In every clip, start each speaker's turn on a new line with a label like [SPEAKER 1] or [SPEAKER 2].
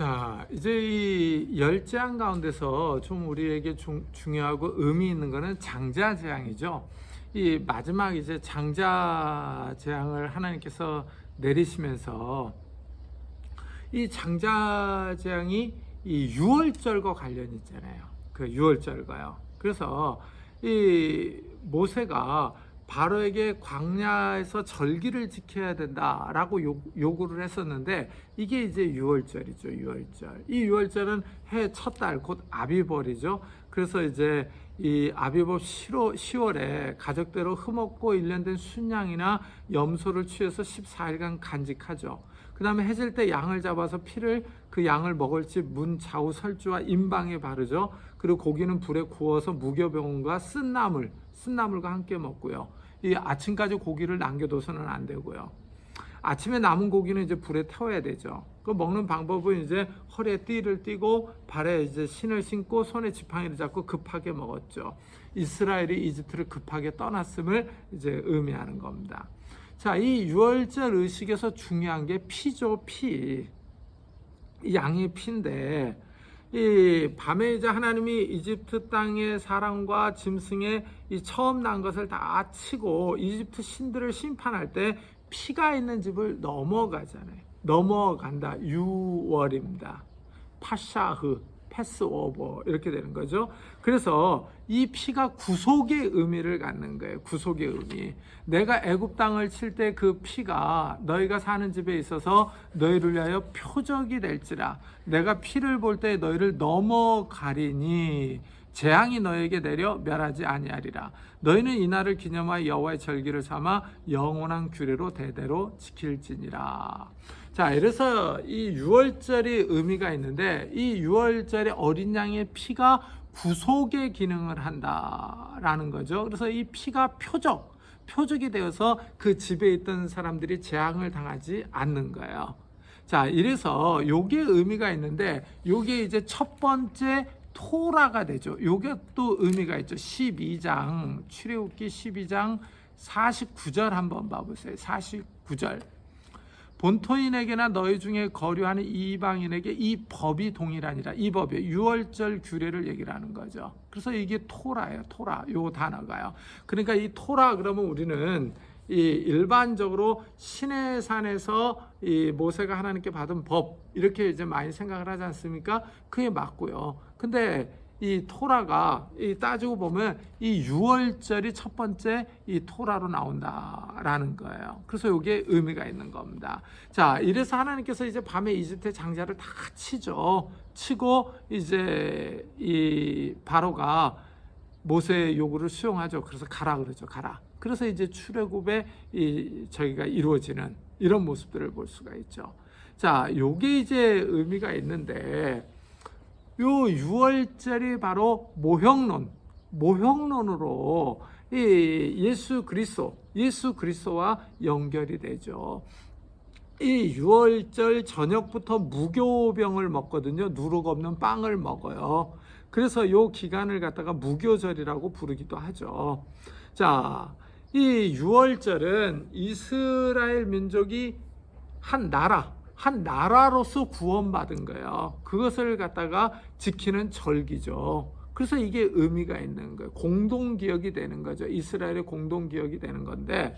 [SPEAKER 1] 자, 이제 이 열재앙 가운데서 좀 우리에게 중요하고 의미 있는 거는 장자 재앙이죠. 이 마지막 이제 장자 재앙을 하나님께서 내리시면서 이 장자 재앙이 이 유월절과 관련이 있잖아요. 그 유월절과요. 그래서 이 모세가 바로에게 광야에서 절기를 지켜야 된다라고 요구를 했었는데, 이게 이제 유월절이죠. 유월절. 이 유월절은 해 첫 달, 곧 아비벌이죠. 그래서 이제 이 아비벌 10월에 가족대로 흠없고 일련된 순양이나 염소를 취해서 14일간 간직하죠. 그 다음에 해질 때 양을 잡아서 피를 그 양을 먹을 집 문 좌우 설주와 임방에 바르죠. 그리고 고기는 불에 구워서 무교병과 쓴나물과 함께 먹고요. 이 아침까지 고기를 남겨둬서는 안 되고요. 아침에 남은 고기는 이제 불에 태워야 되죠. 그 먹는 방법은 이제 허리에 띠를 띠고 발에 이제 신을 신고 손에 지팡이를 잡고 급하게 먹었죠. 이스라엘이 이집트를 급하게 떠났음을 이제 의미하는 겁니다. 자, 이 유월절 의식에서 중요한 게 피죠, 피. 이 양의 피인데, 이 밤에 이제 하나님이 이집트 땅의 사람과 짐승의 이 처음 난 것을 다 치고 이집트 신들을 심판할 때 피가 있는 집을 넘어가잖아요. 넘어간다. 유월입니다. 파샤흐, 패스오버 이렇게 되는 거죠. 그래서 이 피가 구속의 의미를 갖는 거예요. 구속의 의미. 내가 애굽 땅을 칠 때 그 피가 너희가 사는 집에 있어서 너희를 위하여 표적이 될지라. 내가 피를 볼 때 너희를 넘어가리니 재앙이 너에게 내려 멸하지 아니하리라. 너희는 이날을 기념하여 여호와의 절기를 삼아 영원한 규례로 대대로 지킬지니라. 자, 이래서 이 유월절이 의미가 있는데, 이 유월절에 어린 양의 피가 구속의 기능을 한다라는 거죠. 그래서 이 피가 표적이 되어서 그 집에 있던 사람들이 재앙을 당하지 않는 거예요. 자, 이래서 요게 의미가 있는데, 요게 이제 첫 번째 토라가 되죠. 요게 또 의미가 있죠. 12장, 출애굽기 12장 49절 한번 봐보세요. 49절. 본토인에게나 너희 중에 거류하는 이방인에게 이 법이 동일하니라. 이 법이 유월절 규례를 얘기를 하는 거죠. 그래서 이게 토라예요. 토라. 요 단어가요. 그러니까 이 토라 그러면 우리는 이 일반적으로 시내산에서 이 모세가 하나님께 받은 법 이렇게 이제 많이 생각을 하지 않습니까? 그게 맞고요. 근데 이 토라가 이 따지고 보면 이 유월절이 첫 번째 이 토라로 나온다라는 거예요. 그래서 이게 의미가 있는 겁니다. 자, 이래서 하나님께서 이제 밤에 이집트의 장자를 다 치죠. 치고 이제 이 바로가 모세의 요구를 수용하죠. 그래서 가라 그러죠. 가라. 그래서 이제 출애굽에 이 저기가 이루어지는 이런 모습들을 볼 수가 있죠. 자, 요게 이제 의미가 있는데, 요 유월절이 바로 모형론으로 이 예수 그리스도와 연결이 되죠. 이 유월절 저녁부터 무교병을 먹거든요. 누룩 없는 빵을 먹어요. 그래서 요 기간을 갖다가 무교절이라고 부르기도 하죠. 자, 이 유월절은 이스라엘 민족이 한 나라로서 구원받은 거예요. 그것을 갖다가 지키는 절기죠. 그래서 이게 의미가 있는 거예요. 공동기억이 되는 거죠. 이스라엘의 공동기억이 되는 건데,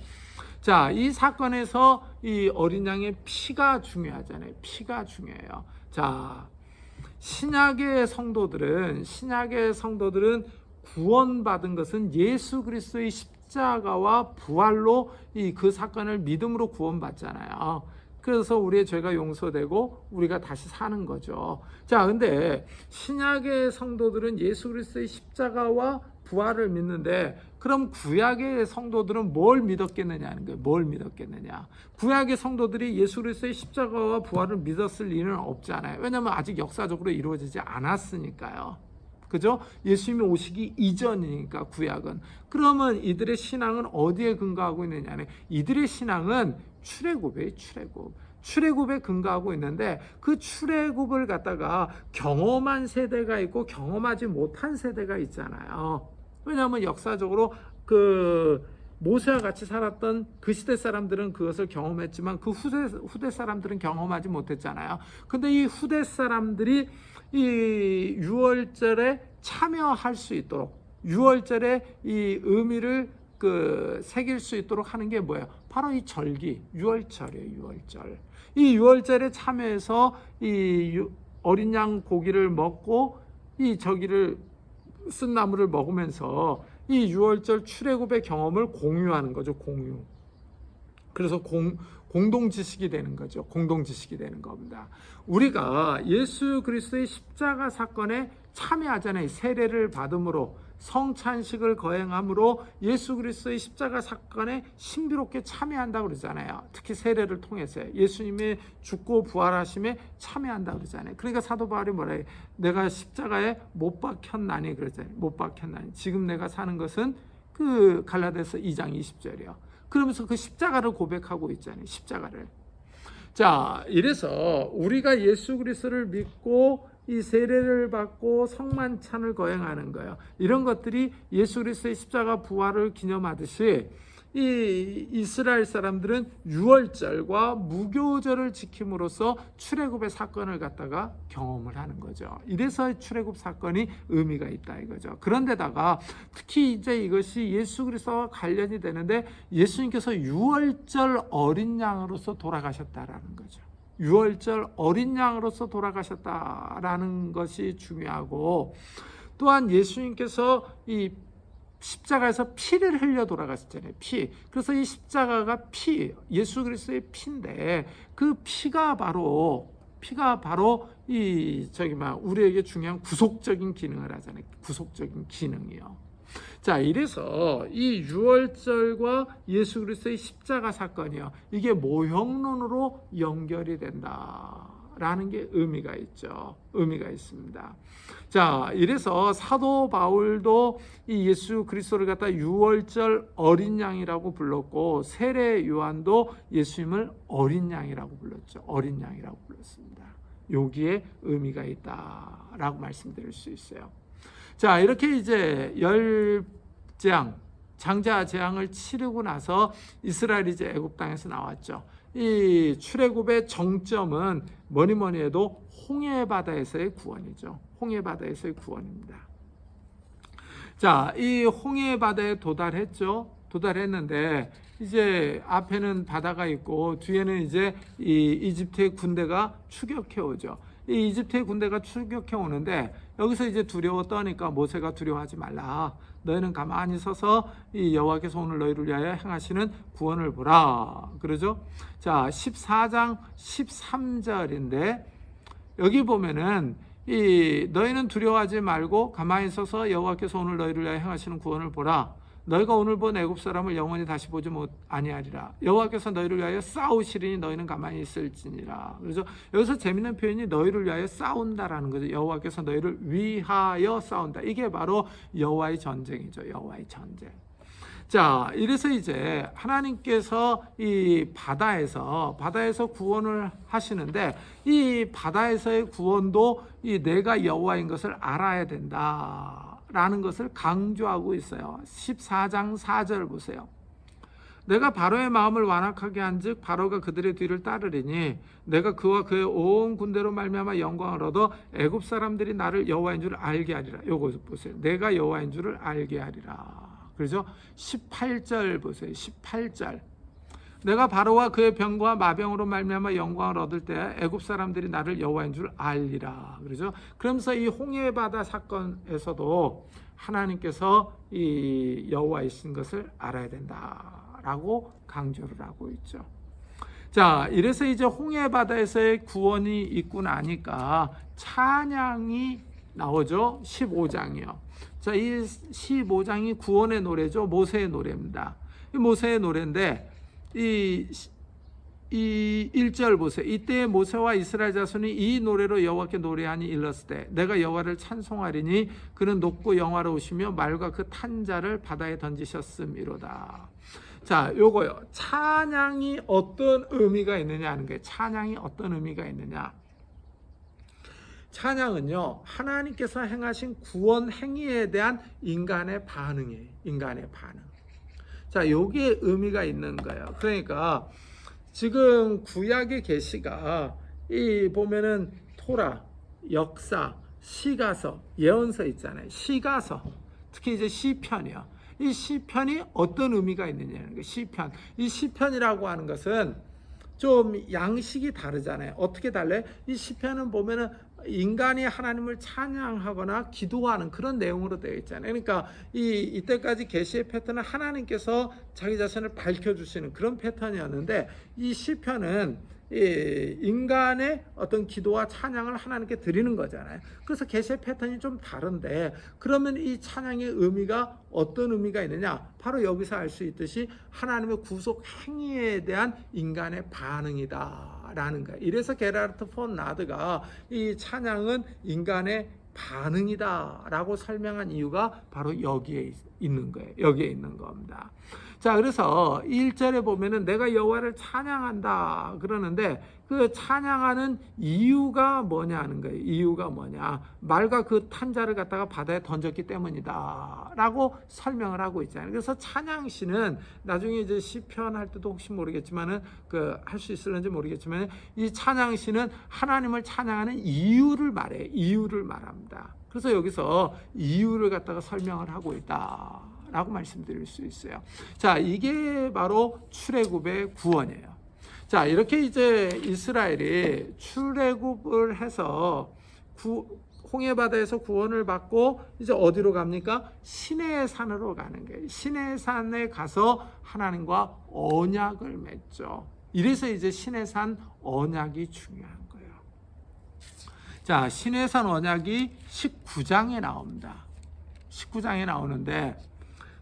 [SPEAKER 1] 자, 이 사건에서 이 어린 양의 피가 중요하잖아요. 피가 중요해요. 자, 신약의 성도들은 구원받은 것은 예수 그리스도의 십자가와 부활로 이 그 사건을 믿음으로 구원받잖아요. 그래서 우리의 죄가 용서되고 우리가 다시 사는 거죠. 자, 근데 신약의 성도들은 예수 그리스도의 십자가와 부활을 믿는데, 그럼 구약의 성도들은 뭘 믿었겠느냐는 거예요. 뭘 믿었겠느냐. 구약의 성도들이 예수 그리스도의 십자가와 부활을 믿었을 리는 없잖아요. 왜냐하면 아직 역사적으로 이루어지지 않았으니까요. 그죠? 예수님이 오시기 이전이니까 구약은. 그러면 이들의 신앙은 어디에 근거하고 있느냐는, 이들의 신앙은 출애굽에 근거하고 있는데, 그 출애굽을 갖다가 경험한 세대가 있고 경험하지 못한 세대가 있잖아요. 왜냐하면 역사적으로 그 모세와 같이 살았던 그 시대 사람들은 그것을 경험했지만 그 후대 사람들은 경험하지 못했잖아요. 근데 이 후대 사람들이 이 유월절에 참여할 수 있도록, 유월절에 이 의미를 새길 수 있도록 하는 게 뭐예요? 바로 이 절기, 유월절이에요. 유월절. 이 유월절에 참여해서 이 어린 양 고기를 먹고 이 저기를 쓴 나물을 먹으면서 이 유월절 출애굽의 경험을 공유하는 거죠. 공유. 그래서 공동지식이 되는 거죠. 공동지식이 되는 겁니다. 우리가 예수 그리스도의 십자가 사건에 참여하잖아요. 세례를 받음으로, 성찬식을 거행함으로 예수 그리스도의 십자가 사건에 신비롭게 참여한다고 그러잖아요. 특히 세례를 통해서 예수님의 죽고 부활하심에 참여한다고 그러잖아요. 그러니까 사도 바울이 뭐라 해요? 내가 십자가에 못 박혔나니 그러잖아요. 못 박혔나니. 지금 내가 사는 것은 그 갈라디아서 2장 20절이요. 그러면서 그 십자가를 고백하고 있잖아요. 십자가를. 자, 이래서 우리가 예수 그리스도를 믿고 이 세례를 받고 성만찬을 거행하는 거예요. 이런 것들이 예수 그리스도의 십자가 부활을 기념하듯이 이 이스라엘 사람들은 유월절과 무교절을 지킴으로써 출애굽의 사건을 갖다가 경험을 하는 거죠. 이래서 출애굽 사건이 의미가 있다 이거죠. 그런데다가 특히 이제 이것이 예수 그리스도와 관련이 되는데 예수님께서 유월절 어린 양으로서 돌아가셨다라는 거죠. 유월절 어린 양으로서 돌아가셨다라는 것이 중요하고, 또한 예수님께서 이 십자가에서 피를 흘려 돌아가셨잖아요. 피. 그래서 이 십자가가 피, 예수 그리스도의 피인데 그 피가 바로 우리에게 중요한 구속적인 기능을 하잖아요. 구속적인 기능이요. 자, 이래서 이 유월절과 예수 그리스도의 십자가 사건이요, 이게 모형론으로 연결이 된다라는 게 의미가 있죠. 의미가 있습니다. 자, 이래서 사도 바울도 이 예수 그리스도를 갖다 유월절 어린 양이라고 불렀고, 세례 요한도 예수님을 어린 양이라고 불렀죠. 어린 양이라고 불렀습니다. 여기에 의미가 있다라고 말씀드릴 수 있어요. 자, 이렇게 이제 장자 재앙을 치르고 나서 이스라엘이 이제 애굽 땅에서 나왔죠. 이 출애굽의 정점은 뭐니 해도 홍해 바다에서의 구원이죠. 홍해 바다에서의 구원입니다. 자, 이 홍해 바다에 도달했는데 이제 앞에는 바다가 있고 뒤에는 이제 이 이집트의 군대가 추격해 오죠. 이 이집트의 군대가 추격해 오는데 여기서 이제 두려워 떠니까 모세가 두려워하지 말라. 너희는 가만히 서서 이 여호와께서 오늘 너희를 위하여 행하시는 구원을 보라. 그러죠? 자, 14장 13절인데 여기 보면은 이 너희는 두려워하지 말고 가만히 서서 여호와께서 오늘 너희를 위하여 행하시는 구원을 보라. 너희가 오늘 본 애굽 사람을 영원히 다시 보지 아니하리라. 여호와께서 너희를 위하여 싸우시리니 너희는 가만히 있을지니라. 그래서 여기서 재밌는 표현이 너희를 위하여 싸운다라는 거죠. 여호와께서 너희를 위하여 싸운다. 이게 바로 여호와의 전쟁이죠. 여호와의 전쟁. 자, 이래서 이제 하나님께서 이 바다에서 구원을 하시는데 이 바다에서의 구원도 이 내가 여호와인 것을 알아야 된다 라는 것을 강조하고 있어요. 14장 4절 보세요. 내가 바로의 마음을 완악하게 한즉 바로가 그들의 뒤를 따르리니 내가 그와 그의 온 군대로 말미암아 영광을 얻어 애굽 사람들이 나를 여호와인 줄 알게 하리라. 요거 보세요. 내가 여호와인 줄을 알게 하리라. 그래서 18절 보세요. 18절. 내가 바로와 그의 병과 마병으로 말미암아 영광을 얻을 때 애굽 사람들이 나를 여호와인 줄 알리라. 그러죠. 그러면서 이 홍해 바다 사건에서도 하나님께서 이 여호와이신 것을 알아야 된다라고 강조를 하고 있죠. 자, 이래서 이제 홍해 바다에서의 구원이 있고 나니까 찬양이 나오죠. 15장이요. 자, 이 15장이 구원의 노래죠. 모세의 노래입니다. 이 모세의 노래인데 이 1절 보세요. 이때 모세와 이스라엘 자손이 이 노래로 여호와께 노래하니 일렀을 때 내가 여호와를 찬송하리니 그는 높고 영화로우시며 말과 그 탄 자를 바다에 던지셨음이로다. 자, 요거요. 찬양이 어떤 의미가 있느냐 하는 거예요. 찬양이 어떤 의미가 있느냐. 찬양은요, 하나님께서 행하신 구원 행위에 대한 인간의 반응이에요. 인간의 반응. 자, 요게 의미가 있는 거예요. 그러니까 지금 구약의 계시가 이 보면은 토라, 역사, 시가서, 예언서 있잖아요. 시가서, 특히 이제 시편이요. 이 시편이 어떤 의미가 있느냐는 거예요. 시편. 이 시편이라고 하는 것은 좀 양식이 다르잖아요. 어떻게 달라요? 이 시편은 보면은 인간이 하나님을 찬양하거나 기도하는 그런 내용으로 되어 있잖아요. 그러니까 이때까지 계시의 패턴은 하나님께서 자기 자신을 밝혀주시는 그런 패턴이었는데, 이 시편은 인간의 어떤 기도와 찬양을 하나님께 드리는 거잖아요. 그래서 계시의 패턴이 좀 다른데, 그러면 이 찬양의 의미가 어떤 의미가 있느냐? 바로 여기서 알 수 있듯이 하나님의 구속 행위에 대한 인간의 반응이다 라는 거예요. 이래서 게라르트 폰 라드가 이 찬양은 인간의 반응이다 라고 설명한 이유가 바로 여기에 있는 거예요. 여기에 있는 겁니다. 자, 그래서 1절에 보면은 내가 여호와를 찬양한다 그러는데, 그 찬양하는 이유가 뭐냐 하는 거예요. 이유가 뭐냐? 말과 그 탄자를 갖다가 바다에 던졌기 때문이다 라고 설명을 하고 있잖아요. 그래서 찬양시는 나중에 이제 시편 할 때도 혹시 모르겠지만은 할 수 있을는지 모르겠지만, 이 찬양시는 하나님을 찬양하는 이유를 말해. 이유를 말합니다. 그래서 여기서 이유를 갖다가 설명을 하고 있다 라고 말씀드릴 수 있어요. 자, 이게 바로 출애굽의 구원이에요. 자, 이렇게 이제 이스라엘이 출애굽을 해서 홍해바다에서 구원을 받고 이제 어디로 갑니까? 시내의 산으로 가는 거예요. 시내의 산에 가서 하나님과 언약을 맺죠. 이래서 이제 시내의 산 언약이 중요한 거예요. 자, 시내의 산 언약이 19장에 나옵니다. 19장에 나오는데,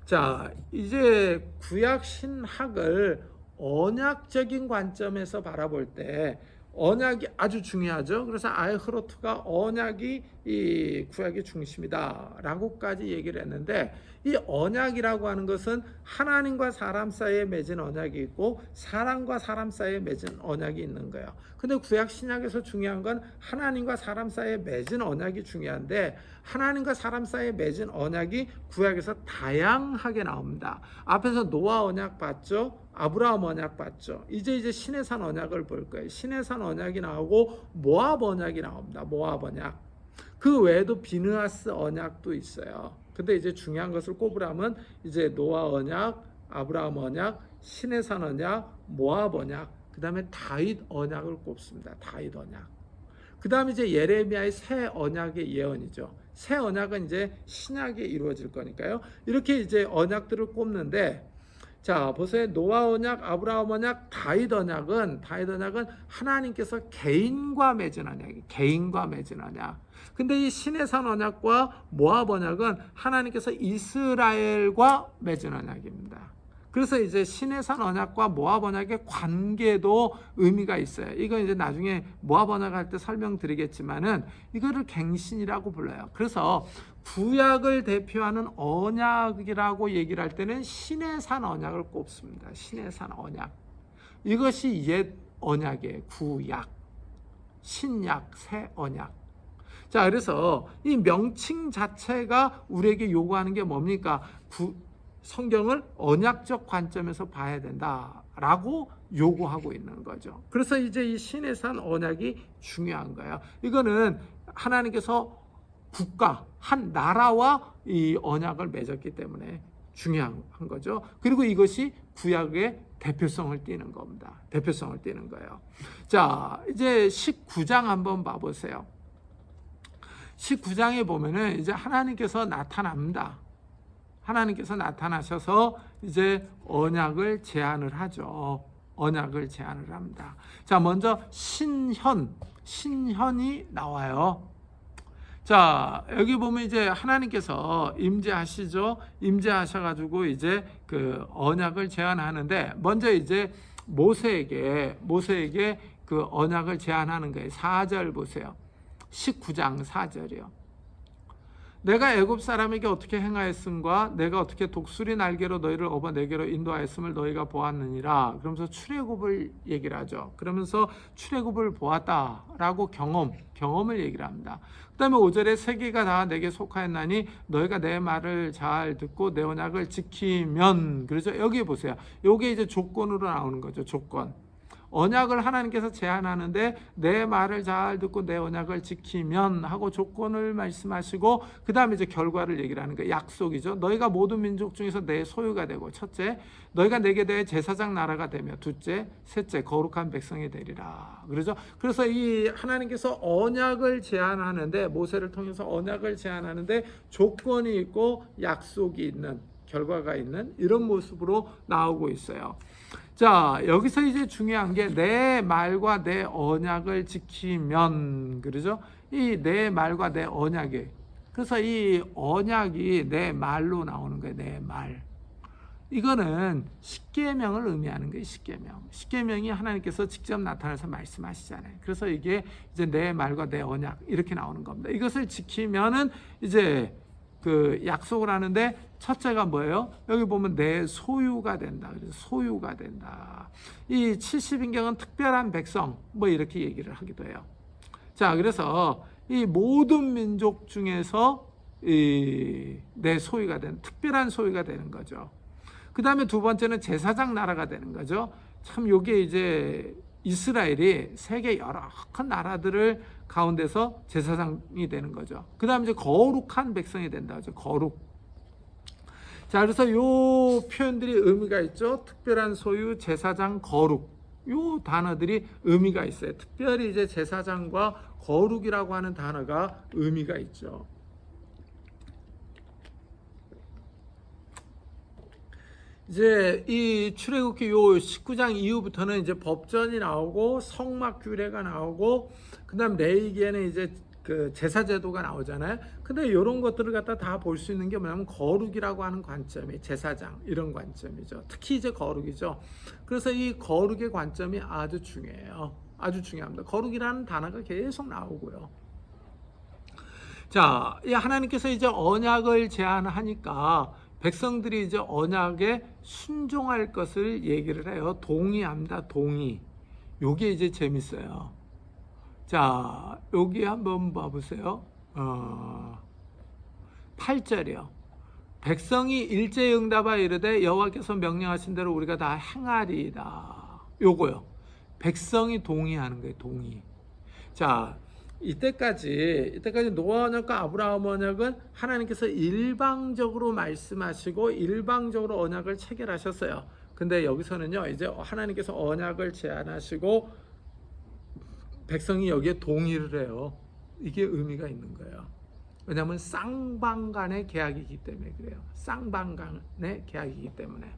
[SPEAKER 1] 자, 이제 구약 신학을 언약적인 관점에서 바라볼 때 언약이 아주 중요하죠. 그래서 아이흐로트가 언약이 이 구약의 중심이다라고까지 얘기를 했는데, 이 언약이라고 하는 것은 하나님과 사람 사이에 맺은 언약이 있고 사람과 사람 사이에 맺은 언약이 있는 거예요. 근데 구약 신약에서 중요한 건 하나님과 사람 사이에 맺은 언약이 중요한데, 하나님과 사람 사이에 맺은 언약이 구약에서 다양하게 나옵니다. 앞에서 노아 언약 봤죠? 아브라함 언약 봤죠? 이제 시내산 언약을 볼 거예요. 시내산 언약이 나오고 모압 언약이 나옵니다. 모압 언약. 그 외에도 비느하스 언약도 있어요. 근데 이제 중요한 것을 꼽으라면 이제 노아 언약, 아브라함 언약, 시내산 언약, 모압 언약, 그 다음에 다윗 언약을 꼽습니다. 다윗 언약. 그 다음에 이제 예레미야의 새 언약의 예언이죠. 새 언약은 이제 신약에 이루어질 거니까요. 이렇게 이제 언약들을 꼽는데, 자, 보세요. 노아 언약, 아브라함 언약, 다윗 언약은 하나님께서 개인과 맺은 언약이 개인과 맺은 언약. 근데 이 시내산 언약과 모압 언약은 하나님께서 이스라엘과 맺은 언약입니다. 그래서 이제 시내산 언약과 모압 언약의 관계도 의미가 있어요. 이건 이제 나중에 모압 언약 할 때 설명드리겠지만은 이거를 갱신이라고 불러요. 그래서 구약을 대표하는 언약이라고 얘기를 할 때는 시내산 언약을 꼽습니다. 시내산 언약. 이것이 옛 언약의 구약, 신약, 새 언약. 자, 그래서 이 명칭 자체가 우리에게 요구하는 게 뭡니까? 성경을 언약적 관점에서 봐야 된다라고 요구하고 있는 거죠. 그래서 이제 이 시내산 언약이 중요한 거예요. 이거는 하나님께서 국가, 한 나라와 이 언약을 맺었기 때문에 중요한 거죠. 그리고 이것이 구약의 대표성을 띠는 겁니다. 대표성을 띠는 거예요. 자, 이제 19장 한번 봐보세요. 19장에 보면은 이제 하나님께서 나타납니다. 하나님께서 나타나셔서 이제 언약을 제안을 하죠. 언약을 제안을 합니다. 자, 먼저 신현이 나와요. 자, 여기 보면 이제 하나님께서 임재하시죠. 임재하셔가지고 이제 그 언약을 제안하는데, 먼저 이제 모세에게 그 언약을 제안하는 거예요. 4절 보세요. 19장 4절이요. 내가 애굽 사람에게 어떻게 행하였음과 내가 어떻게 독수리 날개로 너희를 업어 내게로 인도하였음을 너희가 보았느니라. 그러면서 출애굽을 얘기를 하죠. 그러면서 출애굽을 보았다라고 경험을 얘기를 합니다. 그 다음에 5절에 세계가 다 내게 속하였나니 너희가 내 말을 잘 듣고 내 언약을 지키면, 그렇죠? 여기 보세요. 요게 이제 조건으로 나오는 거죠. 조건. 언약을 하나님께서 제안하는데 내 말을 잘 듣고 내 언약을 지키면 하고 조건을 말씀하시고, 그 다음에 이제 결과를 얘기를 하는 거예요. 약속이죠. 너희가 모든 민족 중에서 내 소유가 되고, 첫째, 너희가 내게 대해 제사장 나라가 되며, 둘째, 셋째, 거룩한 백성이 되리라. 그러죠. 그래서 이 하나님께서 언약을 제안하는데, 모세를 통해서 언약을 제안하는데 조건이 있고 약속이 있는, 결과가 있는 이런 모습으로 나오고 있어요. 자, 여기서 이제 중요한 게 내 말과 내 언약을 지키면, 그러죠? 이 내 말과 내 언약이, 그래서 이 언약이 내 말로 나오는 거예요. 내 말. 이거는 십계명을 의미하는 거예요. 십계명이 하나님께서 직접 나타나서 말씀하시잖아요. 그래서 이게 이제 내 말과 내 언약 이렇게 나오는 겁니다. 이것을 지키면은 이제 그 약속을 하는데, 첫째가 뭐예요? 여기 보면 내 소유가 된다. 그래서 소유가 된다. 이 70인경은 특별한 백성 뭐 이렇게 얘기를 하기도 해요. 자, 그래서 이 모든 민족 중에서 내 소유가 되는, 특별한 소유가 되는 거죠. 그 다음에 두 번째는 제사장 나라가 되는 거죠. 참 요게 이제 이스라엘이 세계 여러 큰 나라들을 가운데서 제사장이 되는 거죠. 그 다음에 이제 거룩한 백성이 된다 하죠. 거룩. 자, 그래서 요 표현들이 의미가 있죠. 특별한 소유, 제사장, 거룩. 요 단어들이 의미가 있어요. 특별히 이제 제사장과 거룩이라고 하는 단어가 의미가 있죠. 이제 이 출애굽기 요 19장 이후부터는 이제 법전이 나오고 성막 규례가 나오고, 그다음 레위기에는 이제 그 제사 제도가 나오잖아요. 근데 이런 것들을 갖다 다 볼 수 있는 게 뭐냐면 거룩이라고 하는 관점이, 제사장 이런 관점이죠. 특히 이제 거룩이죠. 그래서 이 거룩의 관점이 아주 중요해요. 아주 중요합니다. 거룩이라는 단어가 계속 나오고요. 자, 이 하나님께서 이제 언약을 제안하니까 백성들이 이제 언약에 순종할 것을 얘기를 해요. 동의합니다. 동의. 요게 이제 재밌어요. 자, 여기 한번 봐보세요. 8절이요. 백성이 일제히 응답하여 이르되 여호와께서 명령하신 대로 우리가 다 행하리이다. 요거요. 백성이 동의하는 거예요. 동의. 자, 이때까지 노아 언약과 아브라함 언약은 하나님께서 일방적으로 말씀하시고 일방적으로 언약을 체결하셨어요. 근데 여기서는요, 이제 하나님께서 언약을 제안하시고 백성이 여기에 동의를 해요. 이게 의미가 있는 거예요. 왜냐하면 쌍방 간의 계약이기 때문에 그래요. 쌍방 간의 계약이기 때문에.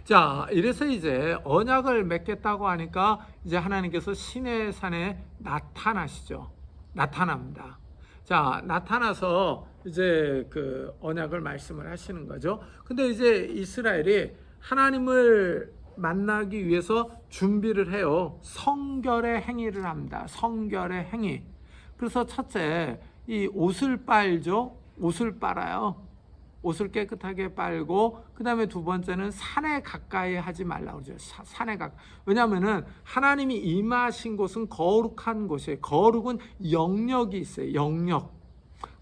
[SPEAKER 1] 자, 이래서 이제 언약을 맺겠다고 하니까 이제 하나님께서 시내 산에 나타나시죠. 나타납니다. 자, 나타나서 이제 그 언약을 말씀을 하시는 거죠. 근데 이제 이스라엘이 하나님을 만나기 위해서 준비를 해요. 성결의 행위를 합니다. 성결의 행위. 그래서 첫째, 이 옷을 빨죠. 옷을 빨아요. 옷을 깨끗하게 빨고, 그 다음에 두 번째는 산에 가까이 하지 말라고 그러죠. 산에 가까이. 왜냐하면은 하나님이 임하신 곳은 거룩한 곳이에요. 거룩은 영역이 있어요. 영역.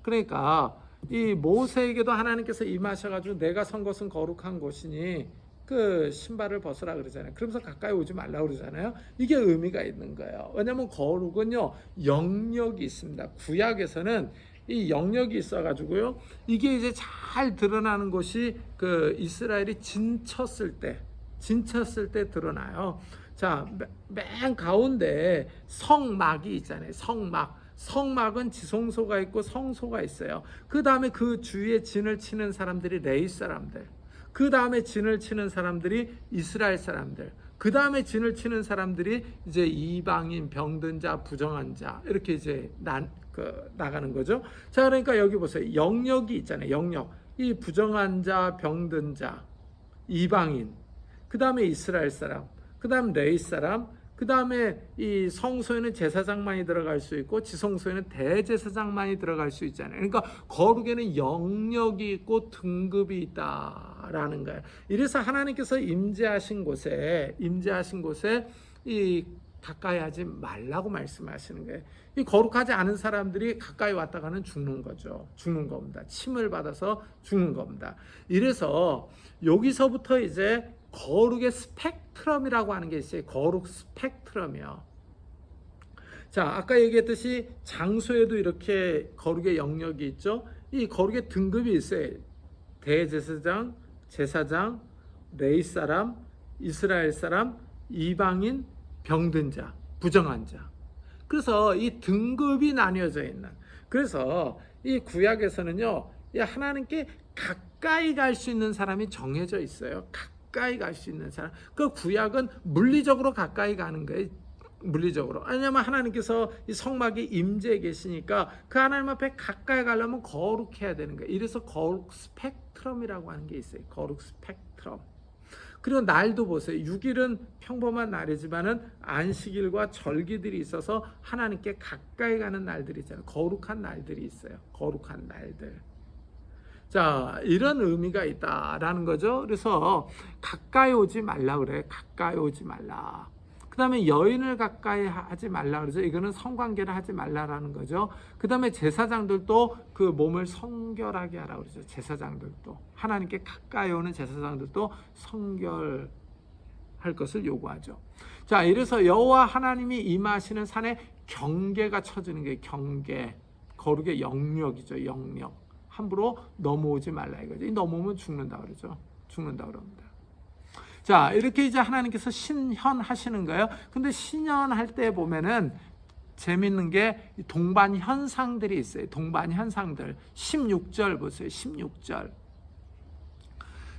[SPEAKER 1] 그러니까 이 모세에게도 하나님께서 임하셔가지고 내가 선 곳은 거룩한 곳이니 그 신발을 벗으라 그러잖아요. 그러면서 가까이 오지 말라고 그러잖아요. 이게 의미가 있는 거예요. 왜냐하면 거룩은요, 영역이 있습니다. 구약에서는 이 영역이 있어가지고요, 이게 이제 잘 드러나는 것이 그 이스라엘이 진쳤을 때 드러나요. 자, 맨 가운데 성막이 있잖아요. 성막은 지성소가 있고 성소가 있어요. 그 다음에 그 주위에 진을 치는 사람들이 레위 사람들, 그 다음에 진을 치는 사람들이 이스라엘 사람들, 그 다음에 진을 치는 사람들이 이제 이방인, 병든 자, 부정한 자, 이렇게 이제 나가는 거죠. 자, 그러니까 여기 보세요. 영역이 있잖아요. 영역. 이 부정한 자, 병든 자, 이방인, 그 다음에 이스라엘 사람, 그 다음 레위 사람, 그 다음에 이 성소에는 제사장만이 들어갈 수 있고 지성소에는 대제사장만이 들어갈 수 있잖아요. 그러니까 거룩에는 영역이 있고 등급이 있다라는 거예요. 이래서 하나님께서 임재하신 곳에 이 가까이 하지 말라고 말씀하시는 거예요. 이 거룩하지 않은 사람들이 가까이 왔다가는 죽는 거죠. 죽는 겁니다. 침을 받아서 죽는 겁니다. 이래서 여기서부터 이제 거룩의 스펙트럼이라고 하는 게 있어요. 거룩 스펙트럼이요. 자, 아까 얘기했듯이 장소에도 이렇게 거룩의 영역이 있죠. 이 거룩의 등급이 있어요. 대제사장, 제사장, 레위 사람, 이스라엘 사람, 이방인, 병든 자, 부정한 자. 그래서 이 등급이 나뉘어져 있는. 그래서 이 구약에서는요, 이 하나님께 가까이 갈 수 있는 사람이 정해져 있어요. 가까이 갈 수 있는 사람. 그 구약은 물리적으로 가까이 가는 거예요. 물리적으로. 왜냐하면 하나님께서 이 성막에 임재해 계시니까 그 하나님 앞에 가까이 가려면 거룩해야 되는 거예요. 이래서 거룩 스펙트럼이라고 하는 게 있어요. 거룩 스펙트럼. 그리고 날도 보세요. 6일은 평범한 날이지만은 안식일과 절기들이 있어서 하나님께 가까이 가는 날들이 있잖아요. 거룩한 날들이 있어요. 거룩한 날들. 자, 이런 의미가 있다라는 거죠. 그래서 가까이 오지 말라 그래. 가까이 오지 말라. 그 다음에 여인을 가까이 하지 말라 그러죠. 이거는 성관계를 하지 말라라는 거죠. 그 다음에 제사장들도 그 몸을 성결하게 하라 그러죠. 제사장들도 하나님께 가까이 오는 제사장들도 성결할 것을 요구하죠. 자, 이래서 여호와 하나님이 임하시는 산에 경계가 쳐지는 게 경계, 거룩의 영역이죠. 영역. 함부로 넘어오지 말라 이거죠. 넘어오면 죽는다 그러죠. 죽는다 그럽니다. 자, 이렇게 이제 하나님께서 신현하시는 거예요. 근데 신현할 때 보면은 재밌는 게 동반 현상들이 있어요. 동반 현상들. 16절 보세요. 16절.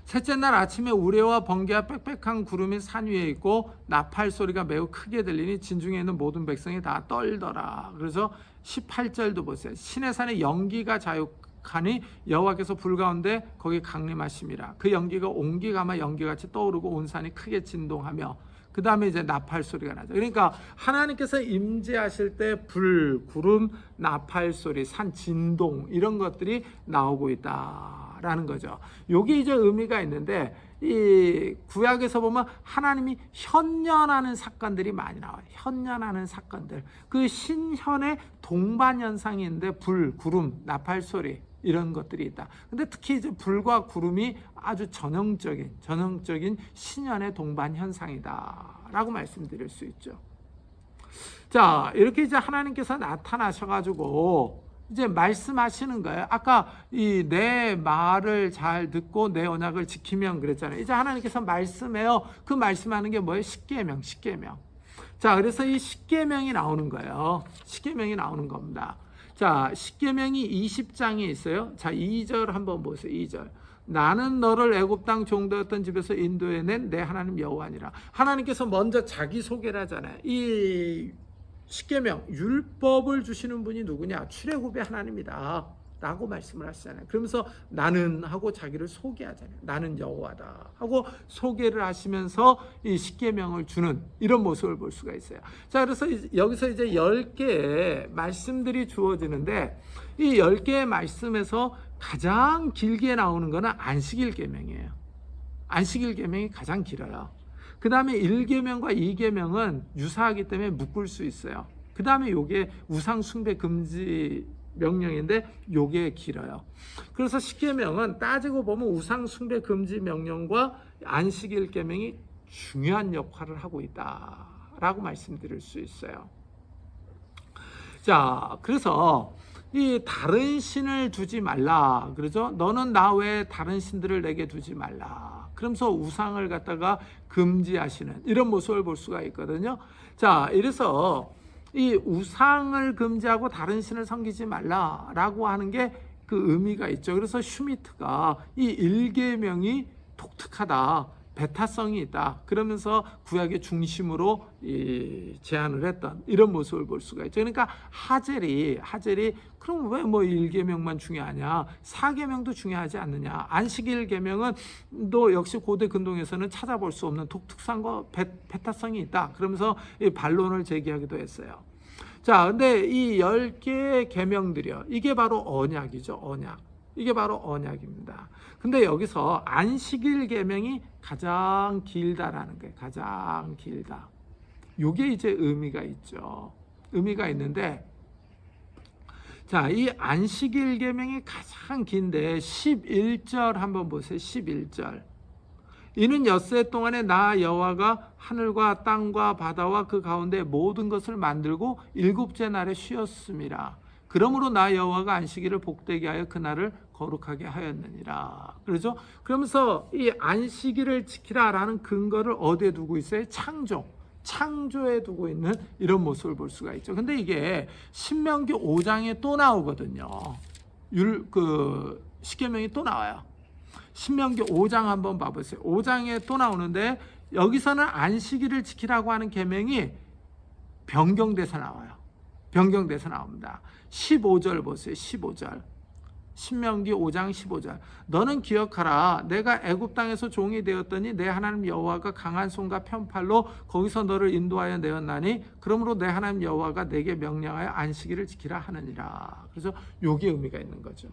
[SPEAKER 1] 셋째 날 아침에 우레와 번개와 빽빽한 구름이 산 위에 있고 나팔 소리가 매우 크게 들리니 진중에 있는 모든 백성이 다 떨더라. 그래서 18절도 보세요. 시내 산에 연기가 자욱하니 여호와께서 불 가운데 거기 강림하심이라. 그 연기가 옹기가마 연기같이 떠오르고 온 산이 크게 진동하며 그 다음에 이제 나팔 소리가 나죠. 그러니까 하나님께서 임재하실 때 불, 구름, 나팔 소리, 산 진동 이런 것들이 나오고 있다라는 거죠. 요게 이제 의미가 있는데 이 구약에서 보면 하나님이 현현하는 사건들이 많이 나와요. 현현하는 사건들. 그 신현의 동반 현상인데 불, 구름, 나팔 소리 이런 것들이 있다. 근데 특히 이제 불과 구름이 아주 전형적인 신현의 동반 현상이다라고 말씀드릴 수 있죠. 자, 이렇게 이제 하나님께서 나타나셔가지고 이제 말씀하시는 거예요. 아까 이 내 말을 잘 듣고 내 언약을 지키면 그랬잖아요. 이제 하나님께서 말씀해요. 그 말씀하는 게 뭐예요? 십계명. 자, 그래서 이 십계명이 나오는 거예요. 십계명이 나오는 겁니다. 자, 십계명이 20장이 있어요. 자, 2절 한번 보세요. 2절. 나는 너를 애굽 땅 종되었던 집에서 인도해낸 내 하나님 여호와니라. 하나님께서 먼저 자기 소개를 하잖아요. 이 십계명 율법을 주시는 분이 누구냐? 출애굽의 하나님이다 라고 말씀을 하시잖아요. 그러면서 나는 하고 자기를 소개하잖아요. 나는 여호와다 하고 소개를 하시면서 이 십계명을 주는 이런 모습을 볼 수가 있어요. 자, 그래서 여기서 이제 10개의 말씀들이 주어지는데 이 10개의 말씀에서 가장 길게 나오는 거는 안식일 계명이에요. 안식일 계명이 가장 길어요. 그 다음에 1계명과 2계명은 유사하기 때문에 묶을 수 있어요. 그 다음에 요게 우상 숭배 금지 명령인데 요게 길어요. 그래서 10계명은 따지고 보면 우상 숭배 금지 명령과 안식일 계명이 중요한 역할을 하고 있다라고 말씀드릴 수 있어요. 자, 그래서 이 다른 신을 두지 말라. 그러죠? 너는 나 외에 다른 신들을 내게 두지 말라. 그러면서 우상을 갖다가 금지하시는 이런 모습을 볼 수가 있거든요. 자, 이래서 이 우상을 금지하고 다른 신을 섬기지 말라라고 하는 게 그 의미가 있죠. 그래서 슈미트가 이 1계명이 독특하다. 배타성이 있다. 그러면서 구약의 중심으로 제안을 했던 이런 모습을 볼 수가 있죠. 그러니까 하젤이 그럼 왜 뭐 1계명만 중요하냐? 4계명도 중요하지 않느냐? 안식일 계명은 또 역시 고대 근동에서는 찾아볼 수 없는 독특성과 배타성이 있다. 그러면서 이 반론을 제기하기도 했어요. 자, 근데 이 10개의 계명들이요. 이게 바로 언약이죠. 언약. 이게 바로 언약입니다. 근데 여기서 안식일 계명이 가장 길다라는 거예요. 가장 길다. 요게 이제 의미가 있죠. 의미가 있는데, 자, 이 안식일 계명이 가장 긴데 11절 한번 보세요. 11절. 이는 엿새 동안에 나 여호와가 하늘과 땅과 바다와 그 가운데 모든 것을 만들고 일곱째 날에 쉬었음이라. 그러므로 나 여호와가 안식일을 복되게 하여 그날을 거룩하게 하였느니라. 그렇죠? 그러면서 이 안식일을 지키라라는 근거를 어디에 두고 있어요? 창조에 두고 있는 이런 모습을 볼 수가 있죠. 근데 이게 신명기 5장에 또 나오거든요. 십계명이 또 나와요. 신명기 5장 한번 봐보세요. 5장에 또 나오는데 여기서는 안식일을 지키라고 하는 계명이 변경돼서 나와요. 변경돼서 나옵니다. 15절 보세요. 15절. 신명기 5장 15절. 너는 기억하라. 내가 애굽 땅에서 종이 되었더니 내 하나님 여호와가 강한 손과 편팔로 거기서 너를 인도하여 내었나니 그러므로 내 하나님 여호와가 내게 명령하여 안식일을 지키라 하느니라. 그래서 요게 의미가 있는 거죠.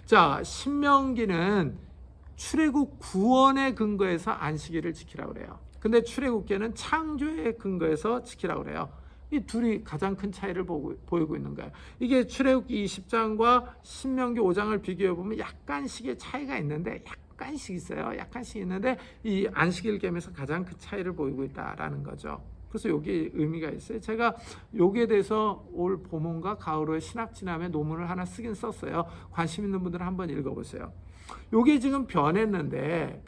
[SPEAKER 1] 자, 신명기는 출애굽 구원의 근거에서 안식일을 지키라고 그래요. 근데 출애굽기는 창조의 근거에서 지키라고 그래요. 이 둘이 가장 큰 차이를 보이고 있는 거예요. 이게 출애굽기 20장과 신명기 5장을 비교해 보면 약간씩의 차이가 있는데 약간씩 있어요. 약간씩 있는데 이 안식일 계명에서 가장 큰 차이를 보이고 있다라는 거죠. 그래서 여기 의미가 있어요. 제가 여기에 대해서 올 봄과 가을에 신학 진학에 논문을 하나 쓰긴 썼어요. 관심 있는 분들은 한번 읽어보세요. 요게 지금 변했는데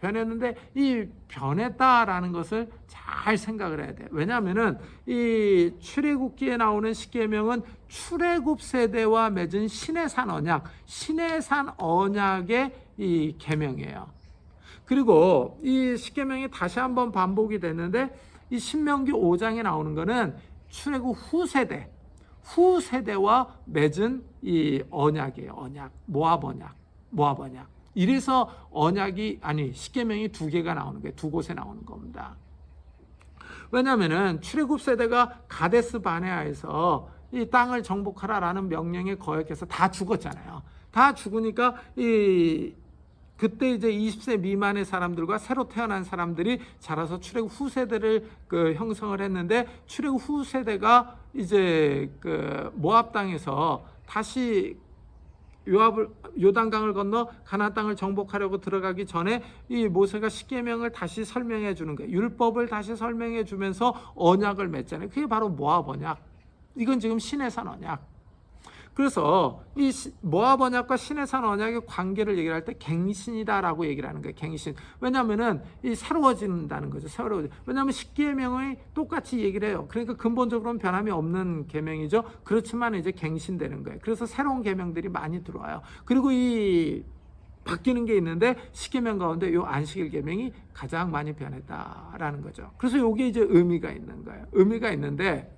[SPEAKER 1] 이 변했다라는 것을 잘 생각을 해야 돼요. 왜냐하면은 이 출애굽기에 나오는 십계명은 출애굽 세대와 맺은 시내산 언약의 이 계명이에요. 그리고 이 십계명이 다시 한번 반복이 됐는데 이 신명기 5장에 나오는 거는 출애굽 후세대와 맺은 이 언약이에요. 언약, 모압 언약. 이래서 십계명이 2개가 나오는 거예요. 2곳에 나오는 겁니다. 왜냐하면은 출애굽 세대가 가데스 바네아에서 이 땅을 정복하라라는 명령에 거역해서 다 죽었잖아요. 다 죽으니까 그때 이제 20세 미만의 사람들과 새로 태어난 사람들이 자라서 출애굽 후세대를 형성을 했는데 출애굽 후세대가 이제 모압 땅에서 다시 요단강을 건너 가나안 땅을 정복하려고 들어가기 전에 이 모세가 십계명을 다시 설명해 주는 거예요. 율법을 다시 설명해 주면서 언약을 맺잖아요. 그게 바로 모압 언약. 이건 지금 시내산 언약. 그래서 이 모압 언약과 시내산 언약의 관계를 얘기할 때 갱신이다라고 얘기를 하는 거예요. 갱신. 왜냐하면은 이 새로워진다는 거죠. 왜냐하면 십계명이 똑같이 얘기를 해요. 그러니까 근본적으로는 변함이 없는 계명이죠. 그렇지만 이제 갱신되는 거예요. 그래서 새로운 계명들이 많이 들어와요. 그리고 이 바뀌는 게 있는데 십계명 가운데 이 안식일 계명이 가장 많이 변했다라는 거죠. 그래서 이게 이제 의미가 있는 거예요. 의미가 있는데.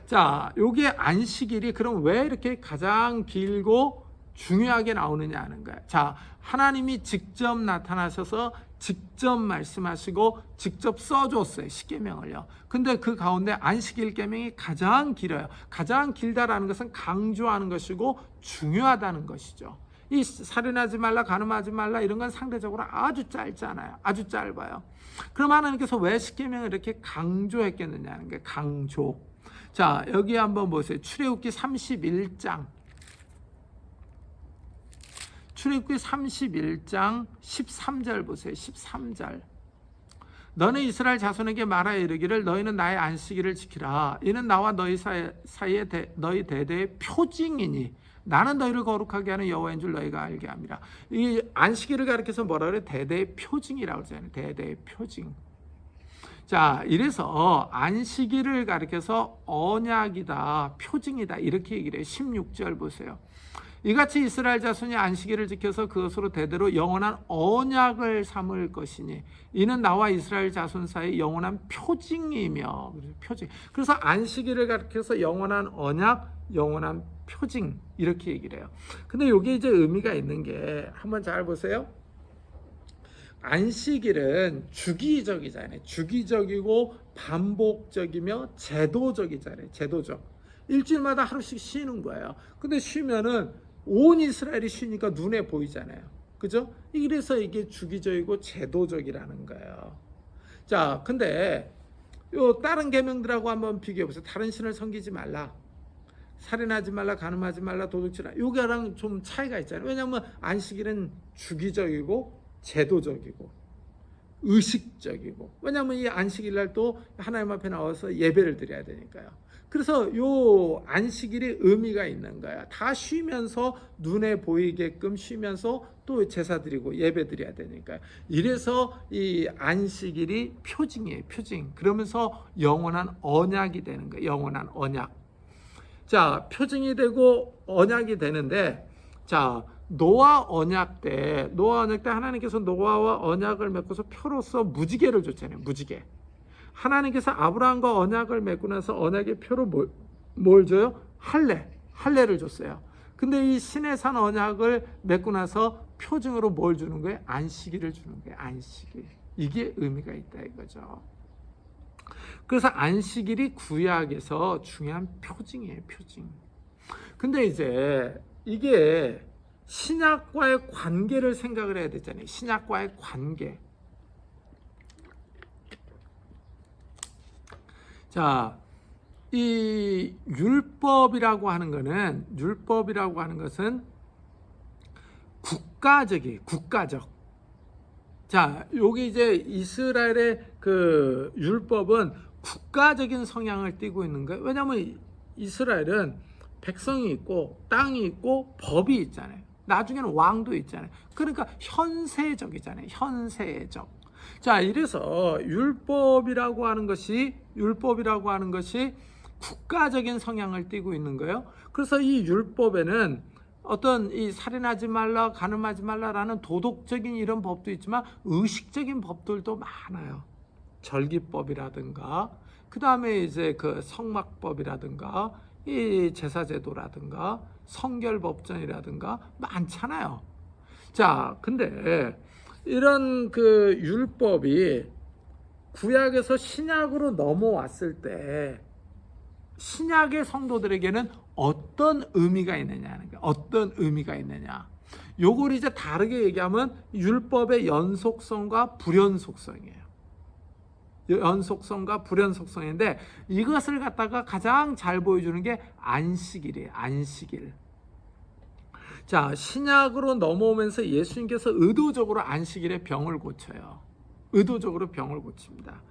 [SPEAKER 1] 자, 요게 안식일이 그럼 왜 이렇게 가장 길고 중요하게 나오느냐 하는 거예요. 자, 하나님이 직접 나타나셔서 직접 말씀하시고 직접 써줬어요. 십계명을요. 근데 그 가운데 안식일 계명이 가장 길어요. 가장 길다라는 것은 강조하는 것이고 중요하다는 것이죠. 이 살인하지 말라, 간음하지 말라 이런 건 상대적으로 아주 짧잖아요. 아주 짧아요. 그럼 하나님께서 왜 십계명을 이렇게 강조했겠느냐는 게 강조. 자, 여기 한번 보세요. 출애굽기 31장 13절 보세요. 13절. 너는 이스라엘 자손에게 말하여 이르기를 너희는 나의 안식일을 지키라. 이는 나와 너희 사이에 너희 대대의 표징이니 나는 너희를 거룩하게 하는 여호와인 줄 너희가 알게 함이라. 이 안식일을 가리켜서 뭐라 그래요? 대대의 표징이라고 하잖아요. 대대의 표징. 자, 이래서 안식일을 가리켜서 언약이다, 표징이다 이렇게 얘기를 해요. 16절 보세요. 이같이 이스라엘 자손이 안식일을 지켜서 그것으로 대대로 영원한 언약을 삼을 것이니 이는 나와 이스라엘 자손 사이 영원한 표징이며. 표징. 그래서 안식일을 가리켜서 영원한 언약, 영원한 표징 이렇게 얘기를 해요. 근데 이게 이제 의미가 있는 게 한번 잘 보세요. 안식일은 주기적이잖아요. 주기적이고 반복적이며 제도적이잖아요. 제도적. 일주일마다 하루씩 쉬는 거예요. 근데 쉬면은 온 이스라엘이 쉬니까 눈에 보이잖아요. 그죠? 이래서 이게 주기적이고 제도적이라는 거예요. 자, 근데 요 다른 계명들하고 한번 비교해 보세요. 다른 신을 섬기지 말라, 살인하지 말라, 간음하지 말라, 도둑질하라. 요거랑 좀 차이가 있잖아요. 왜냐하면 안식일은 주기적이고 제도적이고 의식적이고, 왜냐하면 이 안식일 날 또 하나님 앞에 나와서 예배를 드려야 되니까요. 그래서 요 안식일이 의미가 있는 거야. 다 쉬면서 눈에 보이게끔 쉬면서 또 제사 드리고 예배 드려야 되니까요. 이래서 이 안식일이 표징이에요. 표징. 그러면서 영원한 언약이 되는 거예요. 영원한 언약. 자, 표징이 되고 언약이 되는데, 자, 노아 언약 때 하나님께서 노아와 언약을 맺고서 표로서 무지개를 줬잖아요. 무지개. 하나님께서 아브라함과 언약을 맺고 나서 언약의 표로 뭘 줘요? 할례를 줬어요. 근데 이 시내산 언약을 맺고 나서 표징으로 뭘 주는 거예요? 안식일을 주는 거예요. 안식일. 이게 의미가 있다 이거죠. 그래서 안식일이 구약에서 중요한 표징이에요. 표징. 근데 이제 이게 신약과의 관계를 생각을 해야 되잖아요. 신약과의 관계. 자, 이 율법이라고 하는 것은 국가적. 자, 여기 이제 이스라엘의 그 율법은 국가적인 성향을 띠고 있는 거예요. 왜냐하면 이스라엘은 백성이 있고 땅이 있고 법이 있잖아요. 나중에는 왕도 있잖아요. 그러니까 현세적이잖아요. 현세적. 자, 이래서 율법이라고 하는 것이 국가적인 성향을 띠고 있는 거예요. 그래서 이 율법에는 어떤 이 살인하지 말라, 간음하지 말라라는 도덕적인 이런 법도 있지만 의식적인 법들도 많아요. 절기법이라든가, 그 다음에 이제 그 성막법이라든가, 이 제사제도라든가, 성결법전이라든가 많잖아요. 자, 근데 이런 그 율법이 구약에서 신약으로 넘어왔을 때 신약의 성도들에게는 어떤 의미가 있느냐는 거예요. 어떤 의미가 있느냐. 요걸 이제 다르게 얘기하면 율법의 연속성과 불연속성이에요. 연속성과 불연속성인데 이것을 갖다가 가장 잘 보여주는 게 안식일이에요. 안식일. 자, 신약으로 넘어오면서 예수님께서 의도적으로 안식일에 병을 고쳐요. 의도적으로 병을 고칩니다.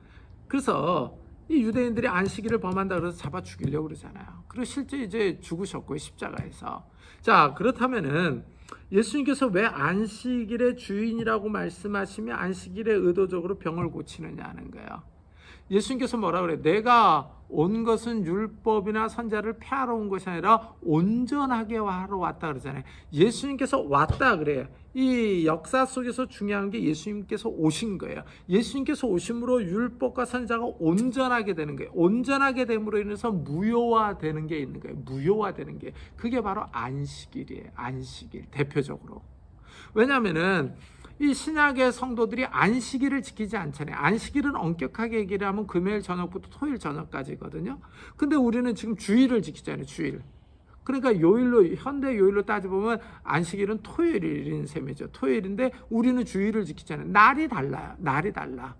[SPEAKER 1] 그래서 이 유대인들이 안식일을 범한다 그래서 잡아 죽이려고 그러잖아요. 그리고 실제 이제 죽으셨고요, 십자가에서. 자, 그렇다면은 예수님께서 왜 안식일의 주인이라고 말씀하시며 안식일에 의도적으로 병을 고치느냐 하는 거예요. 예수님께서 뭐라 그래요? 내가 온 것은 율법이나 선자를 폐하러 온 것이 아니라 온전하게 하러 왔다 그러잖아요. 예수님께서 왔다 그래요. 이 역사 속에서 중요한 게 예수님께서 오신 거예요. 예수님께서 오심으로 율법과 선자가 온전하게 되는 거예요. 온전하게 됨으로 인해서 무효화되는 게 있는 거예요. 무효화되는 게. 그게 바로 안식일이에요. 안식일 대표적으로. 왜냐하면은 이 신약의 성도들이 안식일을 지키지 않잖아요. 안식일은 엄격하게 얘기를 하면 금요일 저녁부터 토요일 저녁까지거든요. 근데 우리는 지금 주일을 지키잖아요. 주일. 그러니까 요일로, 현대 요일로 따져보면 안식일은 토요일인 셈이죠. 토요일인데 우리는 주일을 지키잖아요. 날이 달라요. 날이 달라.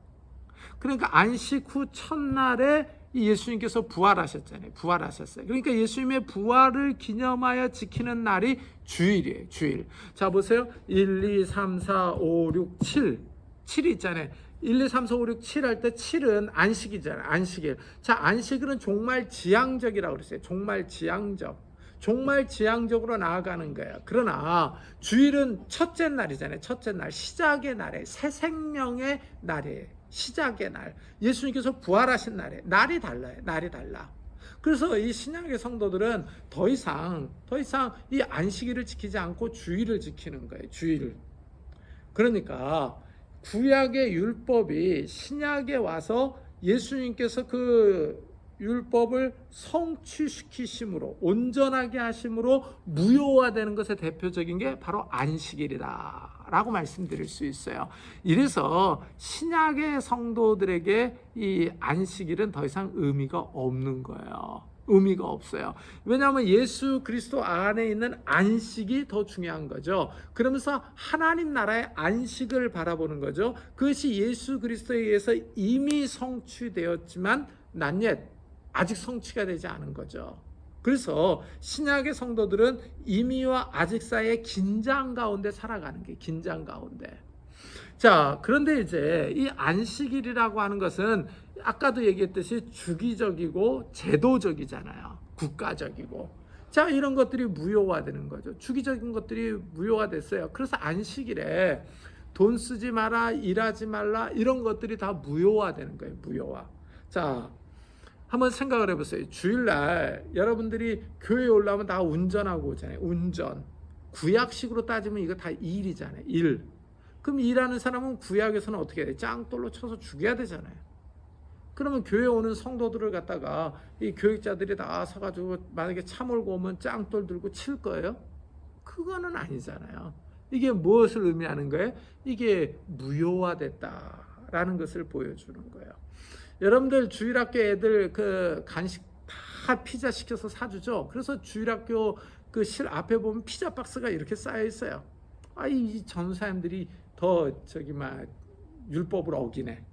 [SPEAKER 1] 그러니까 안식 후 첫날에 예수님께서 부활하셨잖아요. 부활하셨어요. 그러니까 예수님의 부활을 기념하여 지키는 날이 주일이에요. 주일. 자, 보세요. 1, 2, 3, 4, 5, 6, 7. 7이 있잖아요. 1, 2, 3, 4, 5, 6, 7 할 때 7은 안식이잖아요. 안식일. 자, 안식일은 종말 지향적이라고 그랬어요. 종말 지향적. 종말 지향적으로 나아가는 거예요. 그러나 주일은 첫째 날이잖아요. 첫째 날. 시작의 날에 새 생명의 날이에요. 시작의 날. 예수님께서 부활하신 날에 날이 달라요. 날이 달라. 그래서 이 신약의 성도들은 더 이상 이 안식일을 지키지 않고 주일을 지키는 거예요. 주일. 그러니까 구약의 율법이 신약에 와서 예수님께서 그 율법을 성취시키심으로, 온전하게 하심으로 무효화되는 것의 대표적인 게 바로 안식일이다 라고 말씀드릴 수 있어요. 이래서 신약의 성도들에게 이 안식일은 더 이상 의미가 없는 거예요. 의미가 없어요. 왜냐하면 예수 그리스도 안에 있는 안식이 더 중요한 거죠. 그러면서 하나님 나라의 안식을 바라보는 거죠. 그것이 예수 그리스도에 의해서 이미 성취되었지만 not yet, 아직 성취가 되지 않은 거죠. 그래서 신약의 성도들은 이미와 아직 사이의 긴장 가운데 살아가는 게 긴장 가운데. 자, 그런데 이제 이 안식일이라고 하는 것은 아까도 얘기했듯이 주기적이고 제도적이잖아요. 국가적이고. 자, 이런 것들이 무효화되는 거죠. 주기적인 것들이 무효화됐어요. 그래서 안식일에 돈 쓰지 마라, 일하지 말라, 이런 것들이 다 무효화되는 거예요. 무효화. 자, 한번 생각을 해보세요. 주일날 여러분들이 교회에 올라오면 다 운전하고 오잖아요. 운전. 구약식으로 따지면 이거 다 일이잖아요. 일. 그럼 일하는 사람은 구약에서는 어떻게 해야 돼? 짱돌로 쳐서 죽여야 되잖아요. 그러면 교회 오는 성도들을 갖다가 이 교육자들이 다 서가지고 만약에 차 몰고 오면 짱돌 들고 칠 거예요? 그거는 아니잖아요. 이게 무엇을 의미하는 거예요? 이게 무효화됐다라는 것을 보여주는 거예요. 여러분들 주일학교 애들 그 간식 다 피자 시켜서 사주죠. 그래서 주일학교 그 실 앞에 보면 피자 박스가 이렇게 쌓여 있어요. 이 전사님들이 더 율법을 어기네.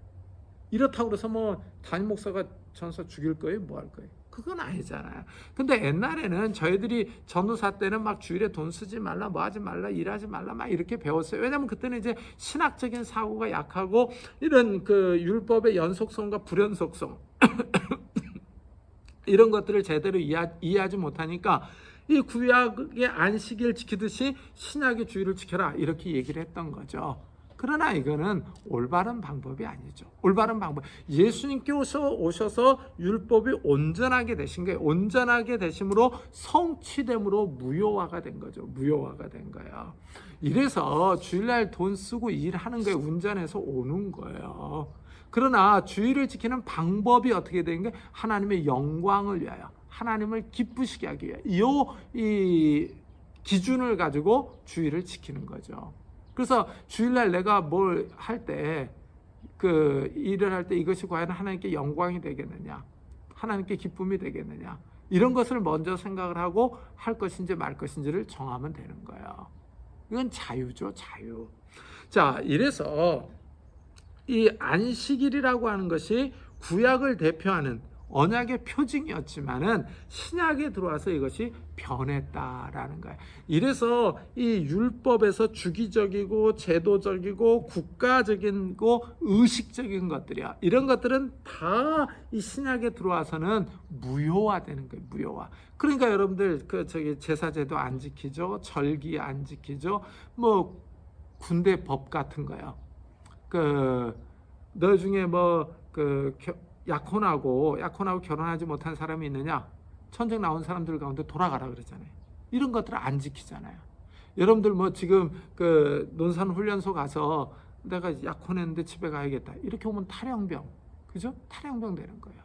[SPEAKER 1] 이렇다고 그래서 뭐 담임 목사가 전사 죽일 거예요? 뭐 할 거예요? 그건 아니잖아요. 근데 옛날에는 저희들이 전도사 때는 막 주일에 돈 쓰지 말라, 뭐 하지 말라, 일하지 말라 막 이렇게 배웠어요. 왜냐하면 그때는 이제 신학적인 사고가 약하고 이런 그 율법의 연속성과 불연속성 이런 것들을 제대로 이해하지 못하니까 이 구약의 안식일 지키듯이 신약의 주일을 지켜라 이렇게 얘기를 했던 거죠. 그러나 이거는 올바른 방법이 아니죠. 올바른 방법. 예수님께서 오셔서 율법이 온전하게 되신 거예요. 온전하게 되심으로 성취됨으로 무효화가 된 거죠. 무효화가 된 거예요. 이래서 주일날 돈 쓰고 일하는 거에 운전해서 오는 거예요. 그러나 주일을 지키는 방법이 어떻게 되는 게 하나님의 영광을 위하여, 하나님을 기쁘시게 하기 위하여 이 기준을 가지고 주일을 지키는 거죠. 그래서 주일날 내가 뭘 할 때, 그 일을 할 때 이것이 과연 하나님께 영광이 되겠느냐, 하나님께 기쁨이 되겠느냐, 이런 것을 먼저 생각을 하고 할 것인지 말 것인지를 정하면 되는 거예요. 이건 자유죠, 자유. 자, 이래서 이 안식일이라고 하는 것이 구약을 대표하는 언약의 표징이었지만은 신약에 들어와서 이것이 변했다라는 거예요. 이래서 이 율법에서 주기적이고 제도적이고 국가적이고 의식적인 것들이야. 이런 것들은 다 이 신약에 들어와서는 무효화되는 거예요. 무효화. 그러니까 여러분들 제사제도 안 지키죠, 절기 안 지키죠, 뭐 군대 법 같은 거요. 너 중에 약혼하고 결혼하지 못한 사람이 있느냐? 전쟁 나온 사람들 가운데 돌아가라 그러잖아요. 이런 것들을 안 지키잖아요. 여러분들 뭐 지금 그 논산훈련소 가서 내가 약혼했는데 집에 가야겠다. 이렇게 오면 탈영병, 그죠? 탈영병 되는 거예요.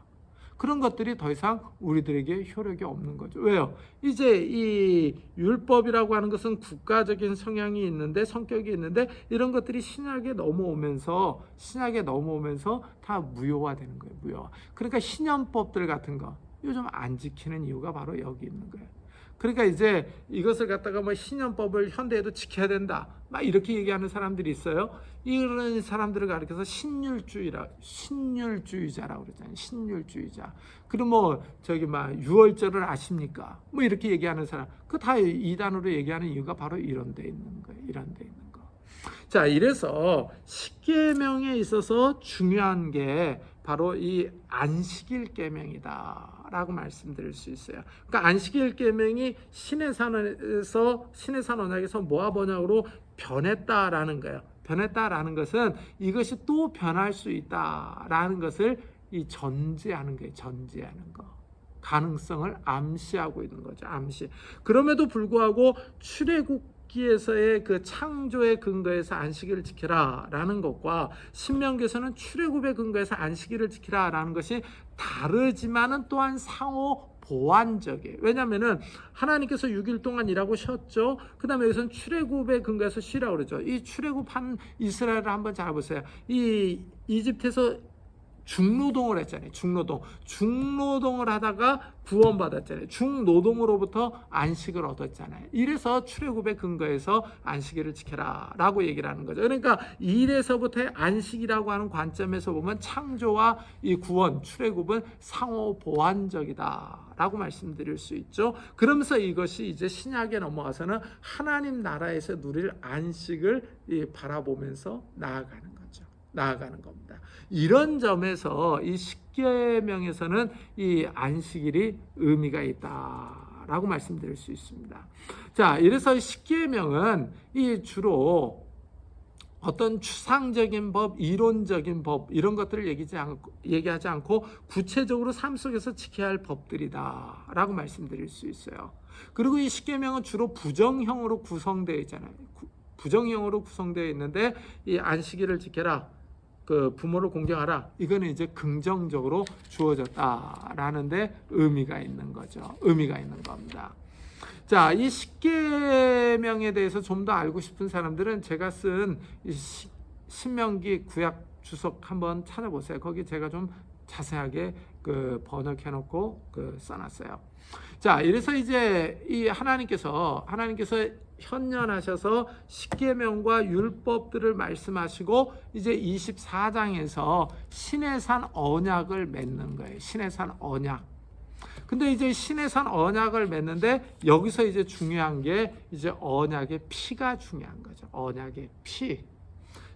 [SPEAKER 1] 그런 것들이 더 이상 우리들에게 효력이 없는 거죠. 왜요? 이제 이 율법이라고 하는 것은 국가적인 성향이 있는데, 성격이 있는데, 이런 것들이 신약에 넘어오면서 다 무효화되는 거예요. 무효화. 그러니까 신연법들 같은 거 요즘 안 지키는 이유가 바로 여기 있는 거예요. 그러니까 이제 이것을 갖다가 뭐 신연법을 현대에도 지켜야 된다, 막 이렇게 얘기하는 사람들이 있어요. 이런 사람들을 가리켜서 신율주의자라고 그러잖아요. 신율주의자. 그리고 뭐 유월절을 아십니까? 뭐 이렇게 얘기하는 사람, 그 다 이단으로 얘기하는 이유가 바로 이런 데 있는 거예요. 이런 데 있는 거. 자, 이래서 십계명에 있어서 중요한 게 바로 이 안식일 계명이다라고 말씀드릴 수 있어요. 그러니까 안식일 계명이 신의 산 언약에서 모압 언약으로 변했다라는 거예요. 변했다라는 것은 이것이 또 변할 수 있다라는 것을 전제하는 거예요. 전제하는 거. 가능성을 암시하고 있는 거죠. 암시. 그럼에도 불구하고 출애굽기에서의 그 창조의 근거에서 안식일을 지켜라라는 것과 신명기에서는 출애굽의 근거에서 안식일을 지키라라는 것이 다르지만은 또한 상호 보완적이에요. 왜냐하면은 하나님께서 6일 동안 일하고 쉬었죠. 그 다음에 여기서는 출애굽의 근거에서 쉬라고 그러죠. 이 출애굽한 이스라엘을 한번 잘 보세요. 이 이집트에서 중노동을 했잖아요. 중노동을 하다가 구원받았잖아요. 중노동으로부터 안식을 얻었잖아요. 이래서 출애굽의 근거에서 안식일을 지켜라 라고 얘기를 하는 거죠. 그러니까 이래서부터의 안식이라고 하는 관점에서 보면 창조와 이 구원, 출애굽은 상호 보완적이다 라고 말씀드릴 수 있죠. 그러면서 이것이 이제 신약에 넘어가서는 하나님 나라에서 누릴 안식을 바라보면서 나아가는 겁니다. 이런 점에서 이 십계명에서는 이 안식일이 의미가 있다라고 말씀드릴 수 있습니다. 자, 이래서 십계명은 이 주로 어떤 추상적인 법, 이론적인 법 이런 것들을 얘기하지 않고 구체적으로 삶 속에서 지켜야 할 법들이다라고 말씀드릴 수 있어요. 그리고 이 십계명은 주로 부정형으로 구성되어 있잖아요. 부정형으로 구성되어 있는데 이 안식일을 지켜라, 그 부모를 공경하라, 이거는 이제 긍정적으로 주어졌다라는데 의미가 있는 거죠. 의미가 있는 겁니다. 자, 이 십계명에 대해서 좀 더 알고 싶은 사람들은 제가 쓴 신명기 구약 주석 한번 찾아보세요. 거기 제가 좀 자세하게 번역해 놓고 써놨어요. 자, 이래서 이제 이 하나님께서 현년하셔서 십계명과 율법들을 말씀하시고 이제 24장에서 시내산 언약을 맺는 거예요. 시내산 언약. 근데 이제 시내산 언약을 맺는데 여기서 이제 중요한 게 이제 언약의 피가 중요한 거죠. 언약의 피.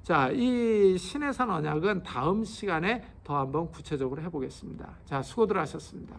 [SPEAKER 1] 자, 이 시내산 언약은 다음 시간에 더 한번 구체적으로 해보겠습니다. 자, 수고들 하셨습니다.